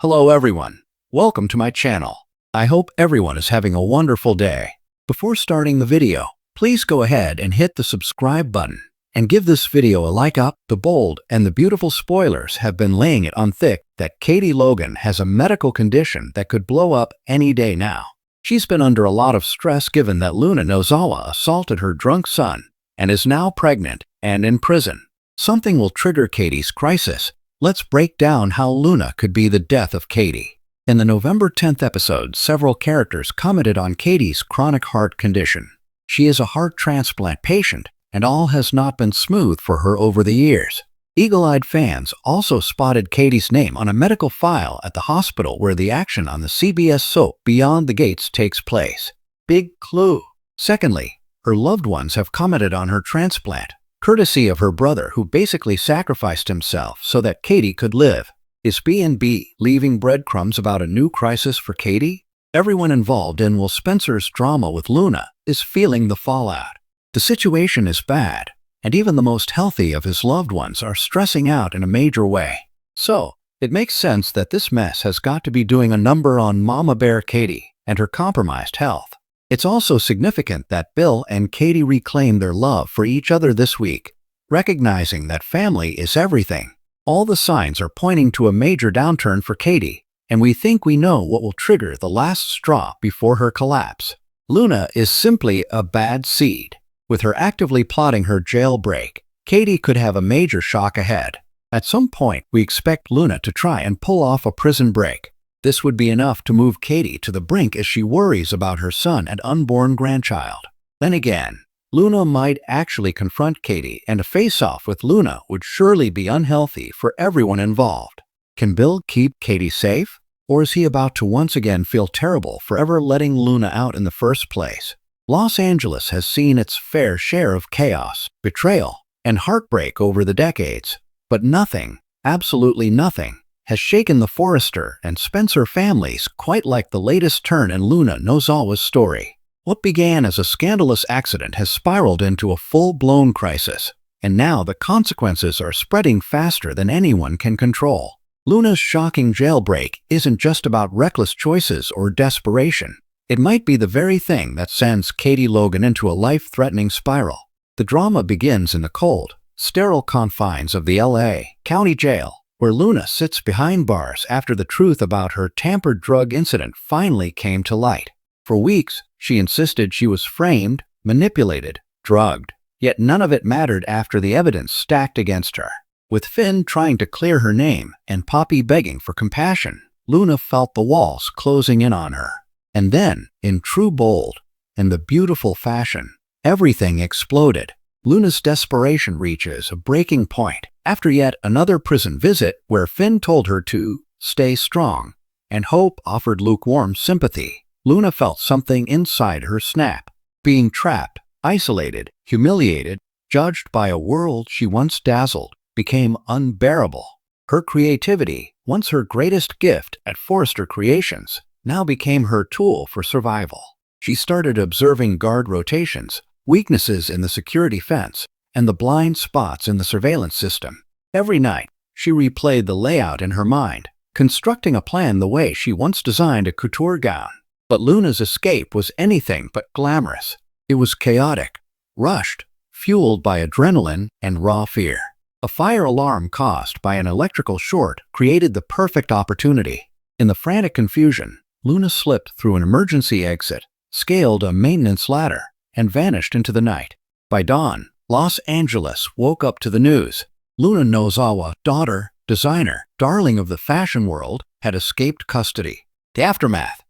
Hello everyone, welcome to my channel. I hope everyone is having a wonderful day. Before starting the video, please go ahead and hit the subscribe button and give this video a like up. The bold and the beautiful spoilers have been laying it on thick that Katie Logan has a medical condition that could blow up any day now. She's been under a lot of stress given that Luna Nozawa assaulted her drunk son and is now pregnant and in prison. Something will trigger Katie's crisis. Let's break down how Luna could be the death of Katie. In the November 10th episode, several characters commented on Katie's chronic heart condition. She is a heart transplant patient, and all has not been smooth for her over the years. Eagle-eyed fans also spotted Katie's name on a medical file at the hospital where the action on the CBS soap Beyond the Gates takes place. Big clue. Secondly, her loved ones have commented on her transplant, courtesy of her brother who basically sacrificed himself so that Katie could live. Is B&B leaving breadcrumbs about a new crisis for Katie? Everyone involved in Will Spencer's drama with Luna is feeling the fallout. The situation is bad, and even the most healthy of his loved ones are stressing out in a major way. So, it makes sense that this mess has got to be doing a number on Mama Bear Katie and her compromised health. It's also significant that Bill and Katie reclaimed their love for each other this week, recognizing that family is everything. All the signs are pointing to a major downturn for Katie, and we think we know what will trigger the last straw before her collapse. Luna is simply a bad seed. With her actively plotting her jailbreak, Katie could have a major shock ahead. At some point, we expect Luna to try and pull off a prison break. This would be enough to move Katie to the brink as she worries about her son and unborn grandchild. Then again, Luna might actually confront Katie, and a face-off with Luna would surely be unhealthy for everyone involved. Can Bill keep Katie safe? Or is he about to once again feel terrible for ever letting Luna out in the first place? Los Angeles has seen its fair share of chaos, betrayal, and heartbreak over the decades. But nothing, absolutely nothing, has shaken the Forrester and Spencer families quite like the latest turn in Luna Nozawa's story. What began as a scandalous accident has spiraled into a full-blown crisis, and now the consequences are spreading faster than anyone can control. Luna's shocking jailbreak isn't just about reckless choices or desperation. It might be the very thing that sends Katie Logan into a life-threatening spiral. The drama begins in the cold, sterile confines of the LA County Jail, where Luna sits behind bars after the truth about her tampered drug incident finally came to light. For weeks, she insisted she was framed, manipulated, drugged, yet none of it mattered after the evidence stacked against her. With Finn trying to clear her name and Poppy begging for compassion, Luna felt the walls closing in on her. And then, in true bold and the beautiful fashion, everything exploded. Luna's desperation reaches a breaking point after yet another prison visit where Finn told her to stay strong, and Hope offered lukewarm sympathy. Luna felt something inside her snap. Being trapped, isolated, humiliated, judged by a world she once dazzled, became unbearable. Her creativity, once her greatest gift at Forrester Creations, now became her tool for survival. She started observing guard rotations, weaknesses in the security fence, and the blind spots in the surveillance system. Every night, she replayed the layout in her mind, constructing a plan the way she once designed a couture gown. But Luna's escape was anything but glamorous. It was chaotic, rushed, fueled by adrenaline and raw fear. A fire alarm caused by an electrical short created the perfect opportunity. In the frantic confusion, Luna slipped through an emergency exit, scaled a maintenance ladder, and vanished into the night. By dawn, Los Angeles woke up to the news. Luna Nozawa, daughter, designer, darling of the fashion world, had escaped custody. The aftermath.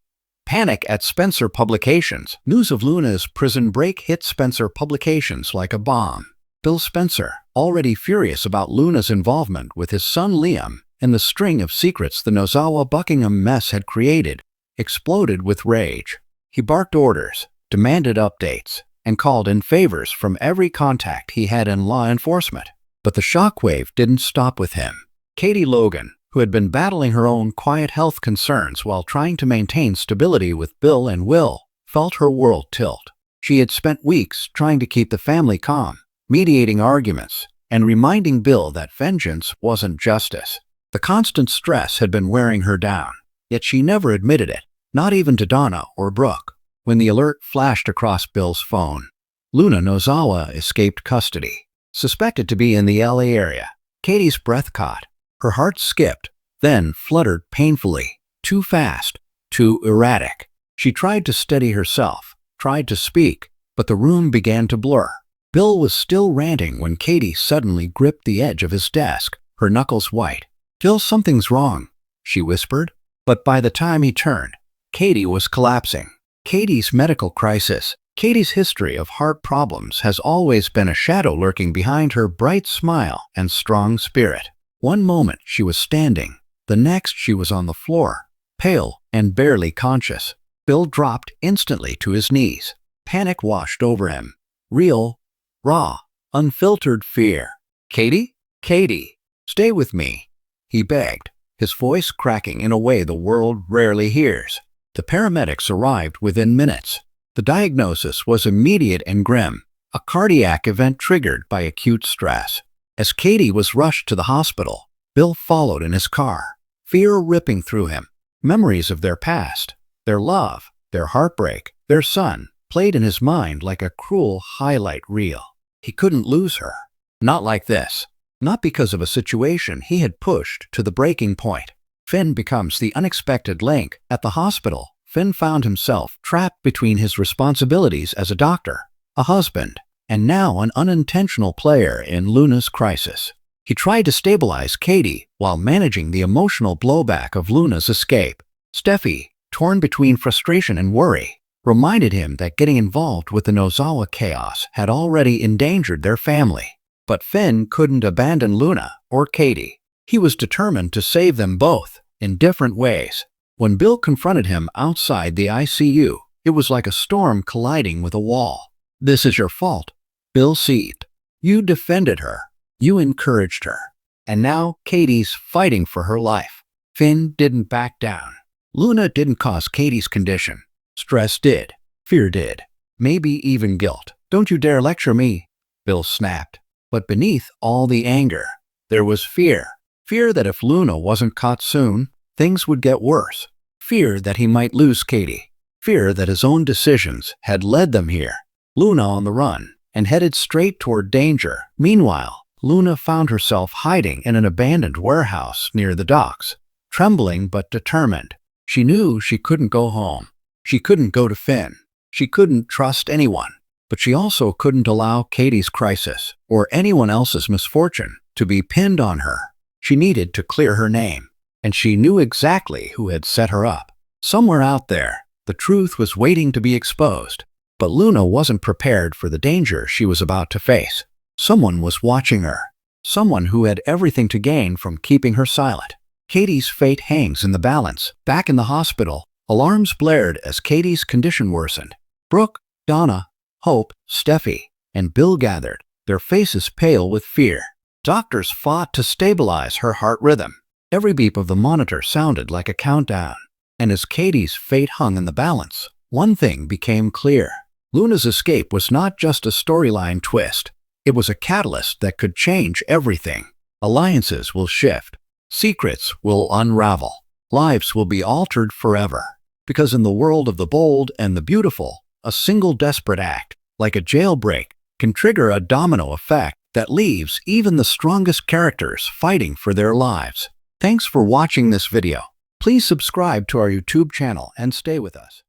Panic at Spencer Publications. News of Luna's prison break hit Spencer Publications like a bomb. Bill Spencer, already furious about Luna's involvement with his son Liam and the string of secrets the Nozawa-Buckingham mess had created, exploded with rage. He barked orders, demanded updates, and called in favors from every contact he had in law enforcement. But the shockwave didn't stop with him. Katie Logan, who had been battling her own quiet health concerns while trying to maintain stability with Bill and Will, felt her world tilt. She had spent weeks trying to keep the family calm, mediating arguments, and reminding Bill that vengeance wasn't justice. The constant stress had been wearing her down, yet she never admitted it, not even to Donna or Brooke. When the alert flashed across Bill's phone, Luna Nozawa escaped custody, suspected to be in the LA area. Katie's breath caught. Her heart skipped, then fluttered painfully, too fast, too erratic. She tried to steady herself, tried to speak, but the room began to blur. Bill was still ranting when Katie suddenly gripped the edge of his desk, her knuckles white. "Bill, something's wrong," she whispered. But by the time he turned, Katie was collapsing. Katie's medical crisis. Katie's history of heart problems has always been a shadow lurking behind her bright smile and strong spirit. One moment she was standing, the next she was on the floor, pale and barely conscious. Bill dropped instantly to his knees. Panic washed over him. Real, raw, unfiltered fear. "Katie? Katie, stay with me," he begged, his voice cracking in a way the world rarely hears. The paramedics arrived within minutes. The diagnosis was immediate and grim, a cardiac event triggered by acute stress. As Katie was rushed to the hospital, Bill followed in his car, fear ripping through him. Memories of their past, their love, their heartbreak, their son, played in his mind like a cruel highlight reel. He couldn't lose her. Not like this. Not because of a situation he had pushed to the breaking point. Finn becomes the unexpected link. At the hospital, Finn found himself trapped between his responsibilities as a doctor, a husband, and now an unintentional player in Luna's crisis. He tried to stabilize Katie while managing the emotional blowback of Luna's escape. Steffi, torn between frustration and worry, reminded him that getting involved with the Nozawa chaos had already endangered their family. But Finn couldn't abandon Luna or Katie. He was determined to save them both in different ways. When Bill confronted him outside the ICU, it was like a storm colliding with a wall. "This is your fault," Bill seethed. "You defended her. You encouraged her. And now Katie's fighting for her life." Finn didn't back down. "Luna didn't cause Katie's condition. Stress did. Fear did. Maybe even guilt. Don't you dare lecture me," Bill snapped. But beneath all the anger, there was fear. Fear that if Luna wasn't caught soon, things would get worse. Fear that he might lose Katie. Fear that his own decisions had led them here. Luna on the run and headed straight toward danger. Meanwhile, Luna found herself hiding in an abandoned warehouse near the docks, trembling but determined. She knew she couldn't go home. She couldn't go to Finn. She couldn't trust anyone. But she also couldn't allow Katie's crisis or anyone else's misfortune to be pinned on her. She needed to clear her name, and she knew exactly who had set her up. Somewhere out there, the truth was waiting to be exposed. But Luna wasn't prepared for the danger she was about to face. Someone was watching her. Someone who had everything to gain from keeping her silent. Katie's fate hangs in the balance. Back in the hospital, alarms blared as Katie's condition worsened. Brooke, Donna, Hope, Steffi, and Bill gathered, their faces pale with fear. Doctors fought to stabilize her heart rhythm. Every beep of the monitor sounded like a countdown. And as Katie's fate hung in the balance, one thing became clear. Luna's escape was not just a storyline twist. It was a catalyst that could change everything. Alliances will shift. Secrets will unravel. Lives will be altered forever. Because in the world of the bold and the beautiful, a single desperate act, like a jailbreak, can trigger a domino effect that leaves even the strongest characters fighting for their lives. Thanks for watching this video. Please subscribe to our YouTube channel and stay with us.